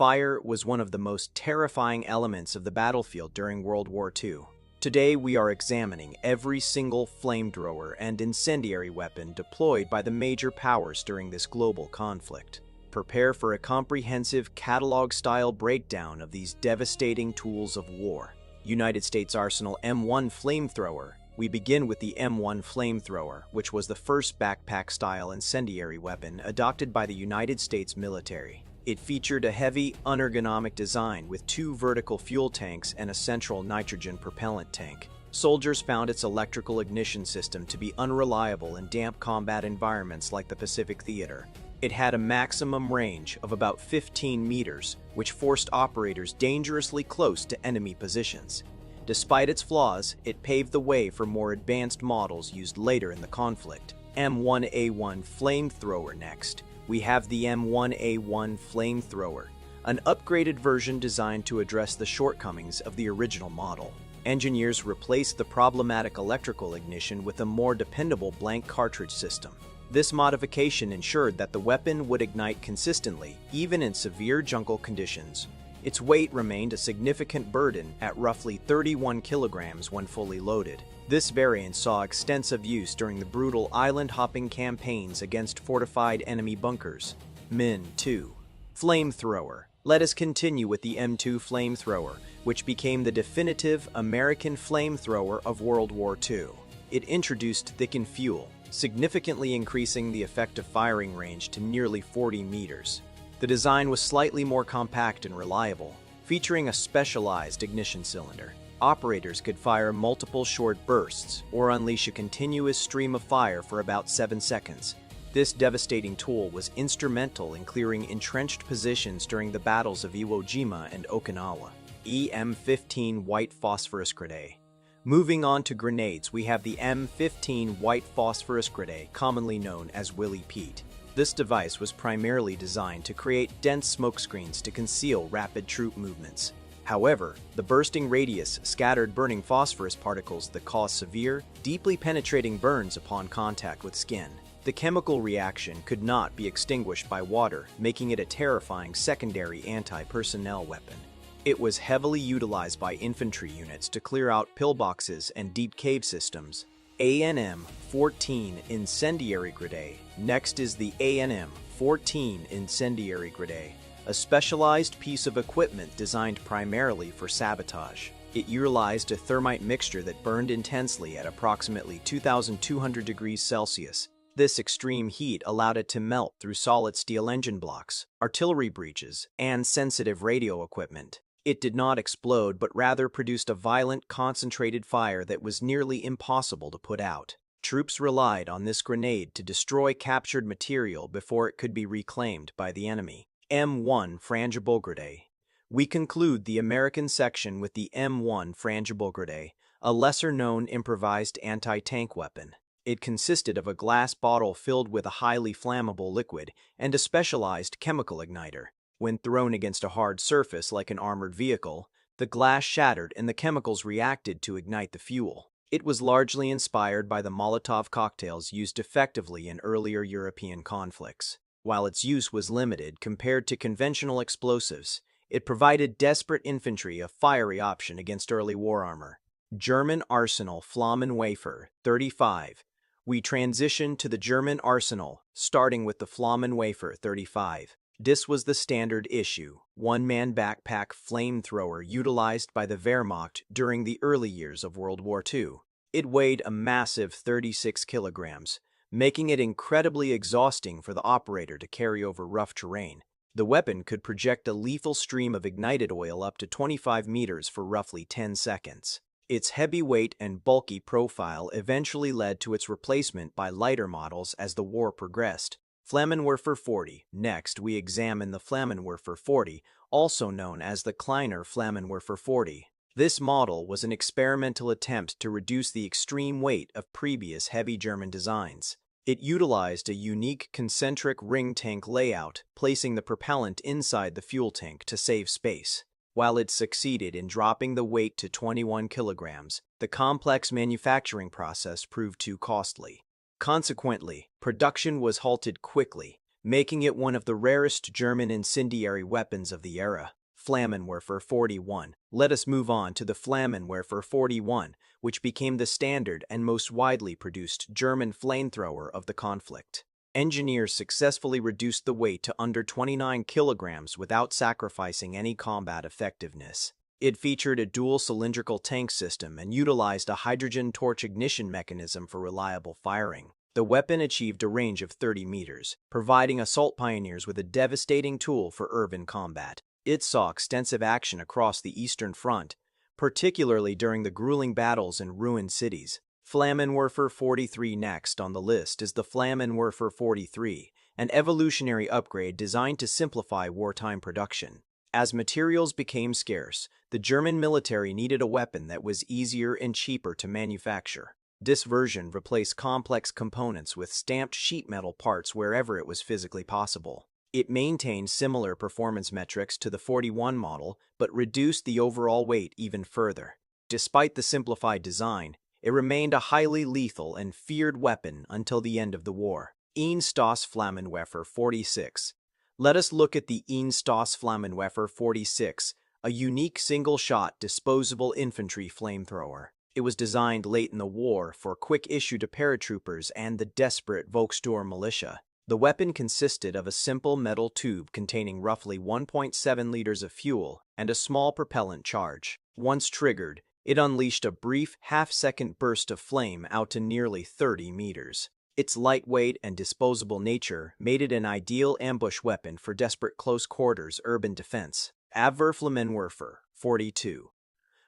fire was one of the most terrifying elements of the battlefield during World War II. Today we are examining every single flamethrower and incendiary weapon deployed by the major powers during this global conflict. Prepare for a comprehensive catalog-style breakdown of these devastating tools of war. United States Arsenal M1 flamethrower. We begin with the M1 flamethrower, which was the first backpack-style incendiary weapon adopted by the United States military. It featured a heavy, unergonomic design with two vertical fuel tanks and a central nitrogen propellant tank. Soldiers found its electrical ignition system to be unreliable in damp combat environments like the Pacific Theater. It had a maximum range of about 15 meters, which forced operators dangerously close to enemy positions. Despite its flaws, it paved the way for more advanced models used later in the conflict. M1A1 flamethrower next. We have the M1A1 flamethrower, an upgraded version designed to address the shortcomings of the original model. Engineers replaced the problematic electrical ignition with a more dependable blank cartridge system. This modification ensured that the weapon would ignite consistently, even in severe jungle conditions. Its weight remained a significant burden at roughly 31 kilograms when fully loaded. This variant saw extensive use during the brutal island-hopping campaigns against fortified enemy bunkers. Min 2. Flamethrower. Let us continue with the M2 flamethrower, which became the definitive American flamethrower of World War II. It introduced thickened fuel, significantly increasing the effective firing range to nearly 40 meters. The design was slightly more compact and reliable, featuring a specialized ignition cylinder. Operators could fire multiple short bursts or unleash a continuous stream of fire for about 7 seconds. This devastating tool was instrumental in clearing entrenched positions during the battles of Iwo Jima and Okinawa. EM-15 White Phosphorus Grenade. Moving on to grenades, we have the M15 White Phosphorus Grenade, commonly known as Willie Pete. This device was primarily designed to create dense smokescreens to conceal rapid troop movements. However, the bursting radius scattered burning phosphorus particles that cause severe, deeply penetrating burns upon contact with skin. The chemical reaction could not be extinguished by water, making it a terrifying secondary anti-personnel weapon. It was heavily utilized by infantry units to clear out pillboxes and deep cave systems. ANM-14 Incendiary Grenade. Next is the ANM-14 Incendiary Grenade, a specialized piece of equipment designed primarily for sabotage. It utilized a thermite mixture that burned intensely at approximately 2,200 degrees Celsius. This extreme heat allowed it to melt through solid steel engine blocks, artillery breaches, and sensitive radio equipment. It did not explode, but rather produced a violent, concentrated fire that was nearly impossible to put out. Troops relied on this grenade to destroy captured material before it could be reclaimed by the enemy. M1 frangible grenade. We conclude the American section with the M1 frangible grenade, a lesser-known improvised anti-tank weapon. It consisted of a glass bottle filled with a highly flammable liquid and a specialized chemical igniter. When thrown against a hard surface like an armored vehicle, the glass shattered and the chemicals reacted to ignite the fuel. It was largely inspired by the Molotov cocktails used effectively in earlier European conflicts. While its use was limited compared to conventional explosives, it provided desperate infantry a fiery option against early war armor. German Arsenal Flammenwerfer 35. We transition to the German arsenal, starting with the Flammenwerfer 35. This was the standard issue, one-man backpack flamethrower utilized by the Wehrmacht during the early years of World War II. It weighed a massive 36 kilograms, making it incredibly exhausting for the operator to carry over rough terrain. The weapon could project a lethal stream of ignited oil up to 25 meters for roughly 10 seconds. Its heavy weight and bulky profile eventually led to its replacement by lighter models as the war progressed. Flammenwerfer 40. Next, we examine the Flammenwerfer 40, also known as the Kleiner Flammenwerfer 40. This model was an experimental attempt to reduce the extreme weight of previous heavy German designs. It utilized a unique concentric ring tank layout, placing the propellant inside the fuel tank to save space. While it succeeded in dropping the weight to 21 kilograms, the complex manufacturing process proved too costly. Consequently, production was halted quickly, making it one of the rarest German incendiary weapons of the era. Flammenwerfer 41. Let us move on to the Flammenwerfer 41, which became the standard and most widely produced German flamethrower of the conflict. Engineers successfully reduced the weight to under 29 kilograms without sacrificing any combat effectiveness. It featured a dual cylindrical tank system and utilized a hydrogen torch ignition mechanism for reliable firing. The weapon achieved a range of 30 meters, providing assault pioneers with a devastating tool for urban combat. It saw extensive action across the Eastern Front, particularly during the grueling battles in ruined cities. Flammenwerfer 43. Next on the list is the Flammenwerfer 43, an evolutionary upgrade designed to simplify wartime production. As materials became scarce, the German military needed a weapon that was easier and cheaper to manufacture. This version replaced complex components with stamped sheet metal parts wherever it was physically possible. It maintained similar performance metrics to the 41 model, but reduced the overall weight even further. Despite the simplified design, it remained a highly lethal and feared weapon until the end of the war. Einstossflammenwerfer 46. Let us look at the Einstossflammenwerfer 46, a unique single-shot disposable infantry flamethrower. It was designed late in the war for quick issue to paratroopers and the desperate Volksturm militia. The weapon consisted of a simple metal tube containing roughly 1.7 liters of fuel and a small propellant charge. Once triggered, it unleashed a brief half-second burst of flame out to nearly 30 meters. Its lightweight and disposable nature made it an ideal ambush weapon for desperate close-quarters urban defense. Abwehrflammenwerfer 42.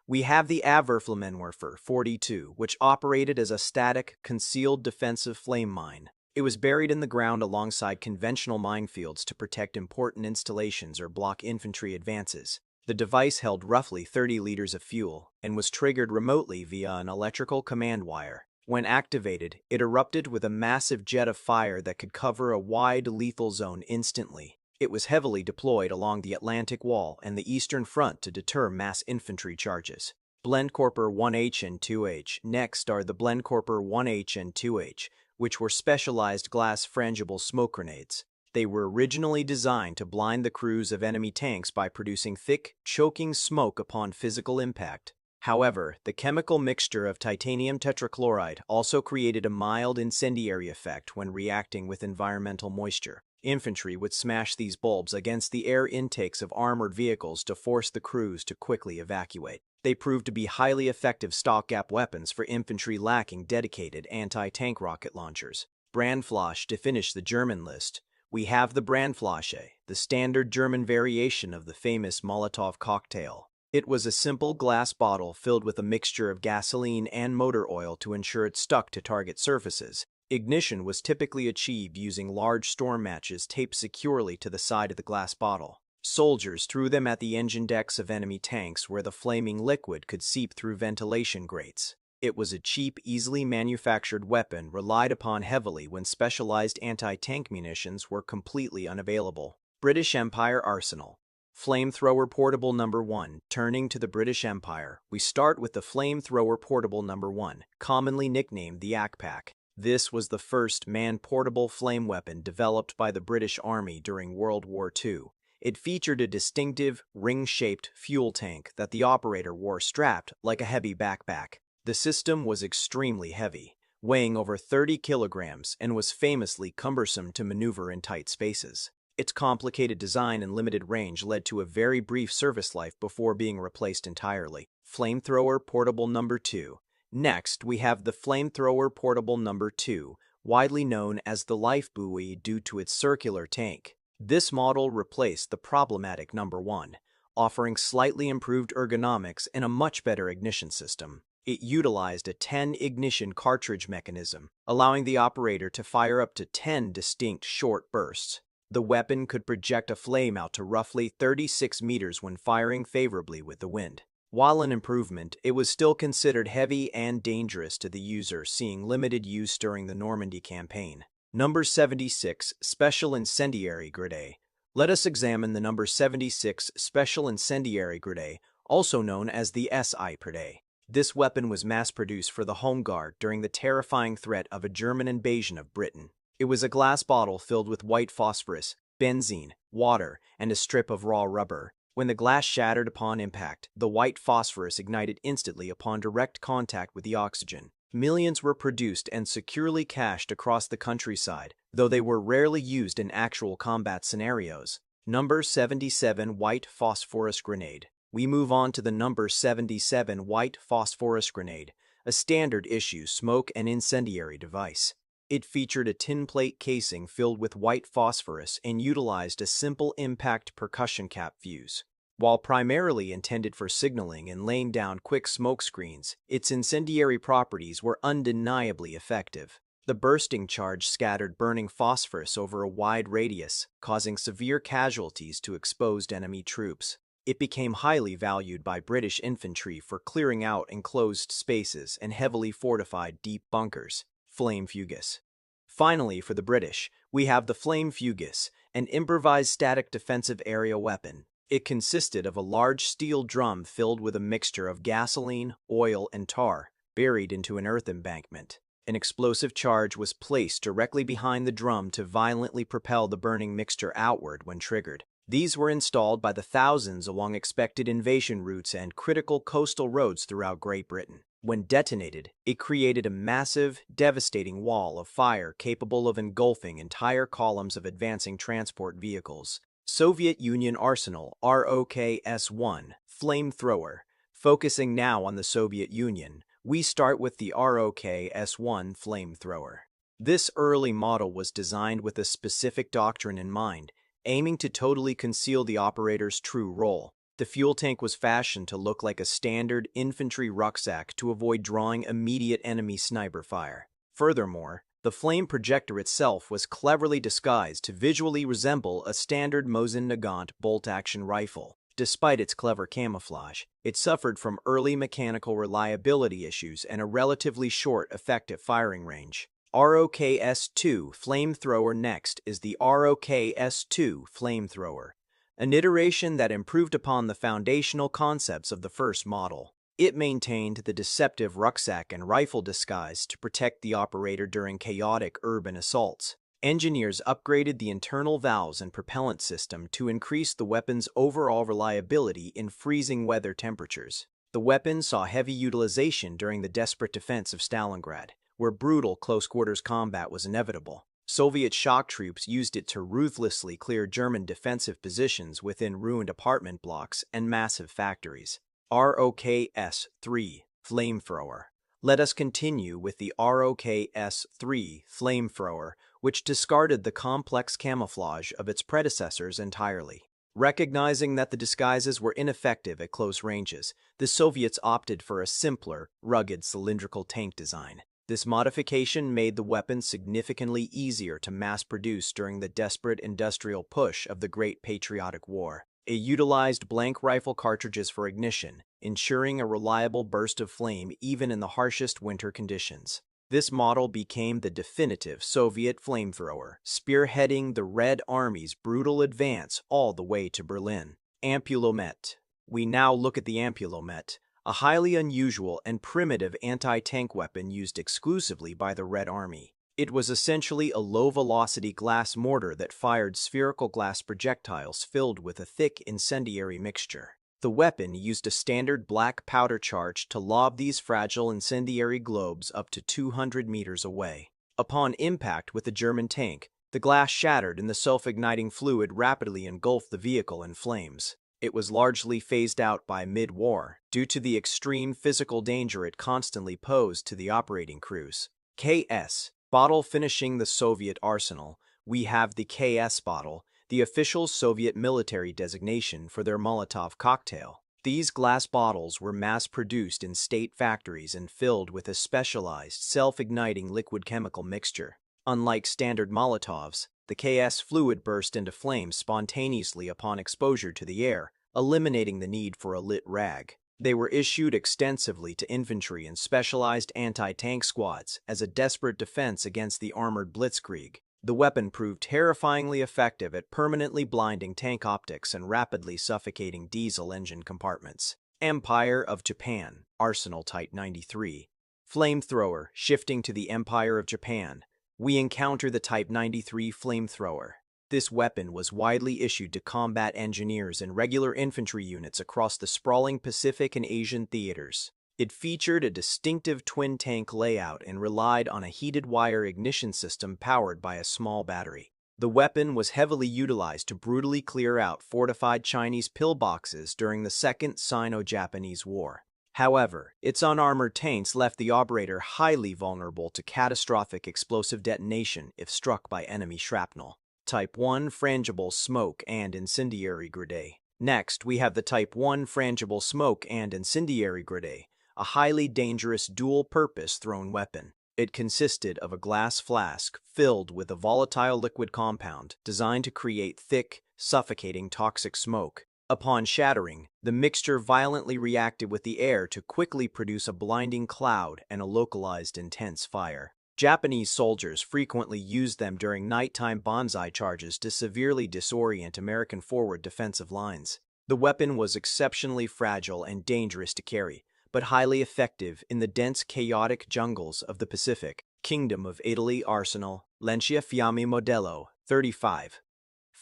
We have the Abwehrflammenwerfer 42, which operated as a static, concealed defensive flame mine. It was buried in the ground alongside conventional minefields to protect important installations or block infantry advances. The device held roughly 30 liters of fuel and was triggered remotely via an electrical command wire. When activated, it erupted with a massive jet of fire that could cover a wide, lethal zone instantly. It was heavily deployed along the Atlantic Wall and the Eastern Front to deter mass infantry charges. Blendkorper 1H and 2H. Next are the Blendkorper 1H and 2H, which were specialized glass frangible smoke grenades. They were originally designed to blind the crews of enemy tanks by producing thick, choking smoke upon physical impact. However, the chemical mixture of titanium tetrachloride also created a mild incendiary effect when reacting with environmental moisture. Infantry would smash these bulbs against the air intakes of armored vehicles to force the crews to quickly evacuate. They proved to be highly effective stopgap weapons for infantry lacking dedicated anti-tank rocket launchers. Brandflasche. To finish the German list, we have the Brandflasche, the standard German variation of the famous Molotov cocktail. It was a simple glass bottle filled with a mixture of gasoline and motor oil to ensure it stuck to target surfaces. Ignition was typically achieved using large storm matches taped securely to the side of the glass bottle. Soldiers threw them at the engine decks of enemy tanks where the flaming liquid could seep through ventilation grates. It was a cheap, easily manufactured weapon relied upon heavily when specialized anti-tank munitions were completely unavailable. British Empire Arsenal. Flamethrower Portable No. 1. Turning to the British Empire, we start with the Flamethrower Portable No. 1, commonly nicknamed the Akpak. This was the first man-portable flame weapon developed by the British Army during World War II. It featured a distinctive, ring-shaped fuel tank that the operator wore strapped like a heavy backpack. The system was extremely heavy, weighing over 30 kilograms, and was famously cumbersome to maneuver in tight spaces. Its complicated design and limited range led to a very brief service life before being replaced entirely. Flamethrower Portable No. 2. Next, we have the Flamethrower Portable No. 2, widely known as the life buoy due to its circular tank. This model replaced the problematic No. 1, offering slightly improved ergonomics and a much better ignition system. It utilized a 10-ignition cartridge mechanism, allowing the operator to fire up to 10 distinct short bursts. The weapon could project a flame out to roughly 36 meters when firing favorably with the wind. While an improvement, it was still considered heavy and dangerous to the user, seeing limited use during the Normandy campaign. Number 76, Special Incendiary Grenade. Let us examine the number 76 Special Incendiary Grenade, also known as the SI Grenade. This weapon was mass-produced for the Home Guard during the terrifying threat of a German invasion of Britain. It was a glass bottle filled with white phosphorus, benzene, water, and a strip of raw rubber. When the glass shattered upon impact, the white phosphorus ignited instantly upon direct contact with the oxygen. Millions were produced and securely cached across the countryside, though they were rarely used in actual combat scenarios. Number 77 White Phosphorus Grenade. We move on to the number 77 White Phosphorus Grenade, a standard issue smoke and incendiary device. It featured a tin plate casing filled with white phosphorus and utilized a simple impact percussion cap fuse. While primarily intended for signaling and laying down quick smoke screens, its incendiary properties were undeniably effective. The bursting charge scattered burning phosphorus over a wide radius, causing severe casualties to exposed enemy troops. It became highly valued by British infantry for clearing out enclosed spaces and heavily fortified deep bunkers. Flamefugus. Finally, for the British, we have the Flamefugus, an improvised static defensive area weapon. It consisted of a large steel drum filled with a mixture of gasoline, oil, and tar, buried into an earth embankment. An explosive charge was placed directly behind the drum to violently propel the burning mixture outward when triggered. These were installed by the thousands along expected invasion routes and critical coastal roads throughout Great Britain. When detonated, it created a massive, devastating wall of fire capable of engulfing entire columns of advancing transport vehicles. Soviet Union Arsenal ROKS-1 flamethrower. Focusing now on the Soviet Union, we start with the ROKS-1 flamethrower. This early model was designed with a specific doctrine in mind, aiming to totally conceal the operator's true role. The fuel tank was fashioned to look like a standard infantry rucksack to avoid drawing immediate enemy sniper fire. Furthermore, the flame projector itself was cleverly disguised to visually resemble a standard Mosin-Nagant bolt-action rifle. Despite its clever camouflage, it suffered from early mechanical reliability issues and a relatively short effective firing range. ROKS-2 flamethrower. Next is the ROKS-2 flamethrower, an iteration that improved upon the foundational concepts of the first model. It maintained the deceptive rucksack and rifle disguise to protect the operator during chaotic urban assaults. Engineers upgraded the internal valves and propellant system to increase the weapon's overall reliability in freezing weather temperatures. The weapon saw heavy utilization during the desperate defense of Stalingrad, where brutal close-quarters combat was inevitable. Soviet shock troops used it to ruthlessly clear German defensive positions within ruined apartment blocks and massive factories. ROKS-3 flamethrower. Let us continue with the ROKS-3 flamethrower, which discarded the complex camouflage of its predecessors entirely. Recognizing that the disguises were ineffective at close ranges, the Soviets opted for a simpler, rugged cylindrical tank design. This modification made the weapon significantly easier to mass-produce during the desperate industrial push of the Great Patriotic War. It utilized blank rifle cartridges for ignition, ensuring a reliable burst of flame even in the harshest winter conditions. This model became the definitive Soviet flamethrower, spearheading the Red Army's brutal advance all the way to Berlin. Ampulomet. We now look at the ampulomet, a highly unusual and primitive anti-tank weapon used exclusively by the Red Army. It was essentially a low-velocity glass mortar that fired spherical glass projectiles filled with a thick incendiary mixture. The weapon used a standard black powder charge to lob these fragile incendiary globes up to 200 meters away. Upon impact with the German tank, the glass shattered and the self-igniting fluid rapidly engulfed the vehicle in flames. It was largely phased out by mid-war due to the extreme physical danger it constantly posed to the operating crews. KS bottle. Finishing the Soviet arsenal, we have the KS bottle, the official Soviet military designation for their Molotov cocktail. These glass bottles were mass-produced in state factories and filled with a specialized, self-igniting liquid chemical mixture. Unlike standard Molotovs, the KS fluid burst into flames spontaneously upon exposure to the air, eliminating the need for a lit rag. They were issued extensively to infantry and specialized anti-tank squads as a desperate defense against the armored blitzkrieg. The weapon proved terrifyingly effective at permanently blinding tank optics and rapidly suffocating diesel engine compartments. Empire of Japan, Arsenal Type 93. Flamethrower. Shifting to the Empire of Japan, we encounter the Type 93 flamethrower. This weapon was widely issued to combat engineers and regular infantry units across the sprawling Pacific and Asian theaters. It featured a distinctive twin-tank layout and relied on a heated wire ignition system powered by a small battery. The weapon was heavily utilized to brutally clear out fortified Chinese pillboxes during the Second Sino-Japanese War. However, its unarmored tanks left the operator highly vulnerable to catastrophic explosive detonation if struck by enemy shrapnel. Type 1 frangible smoke and incendiary grenade. Next, we have the Type 1 frangible smoke and incendiary grenade, a highly dangerous dual-purpose thrown weapon. It consisted of a glass flask filled with a volatile liquid compound designed to create thick, suffocating toxic smoke. Upon shattering, the mixture violently reacted with the air to quickly produce a blinding cloud and a localized intense fire. Japanese soldiers frequently used them during nighttime banzai charges to severely disorient American forward defensive lines. The weapon was exceptionally fragile and dangerous to carry, but highly effective in the dense, chaotic jungles of the Pacific. Kingdom of Italy Arsenal, Lanciafiamme Modello 35.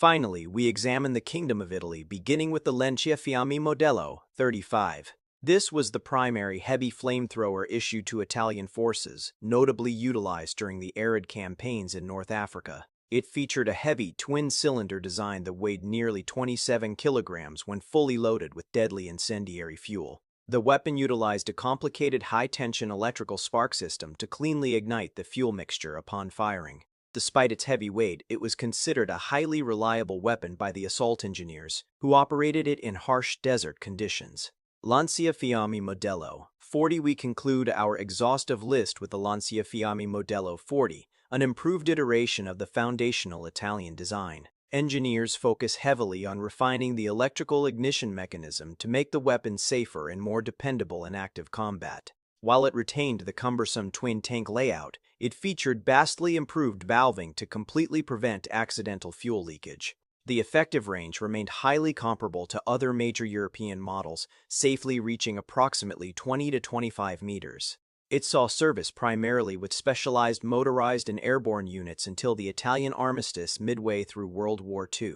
Finally, we examine the Kingdom of Italy, beginning with the Lanciafiamme Modello 35. This was the primary heavy flamethrower issued to Italian forces, notably utilized during the arid campaigns in North Africa. It featured a heavy twin-cylinder design that weighed nearly 27 kilograms when fully loaded with deadly incendiary fuel. The weapon utilized a complicated high-tension electrical spark system to cleanly ignite the fuel mixture upon firing. Despite its heavy weight, it was considered a highly reliable weapon by the assault engineers, who operated it in harsh desert conditions. Lanciafiamme Modello 40. We conclude our exhaustive list with the Lanciafiamme Modello 40, an improved iteration of the foundational Italian design. Engineers focus heavily on refining the electrical ignition mechanism to make the weapon safer and more dependable in active combat. While it retained the cumbersome twin-tank layout, it featured vastly improved valving to completely prevent accidental fuel leakage. The effective range remained highly comparable to other major European models, safely reaching approximately 20 to 25 meters. It saw service primarily with specialized motorized and airborne units until the Italian armistice midway through World War II.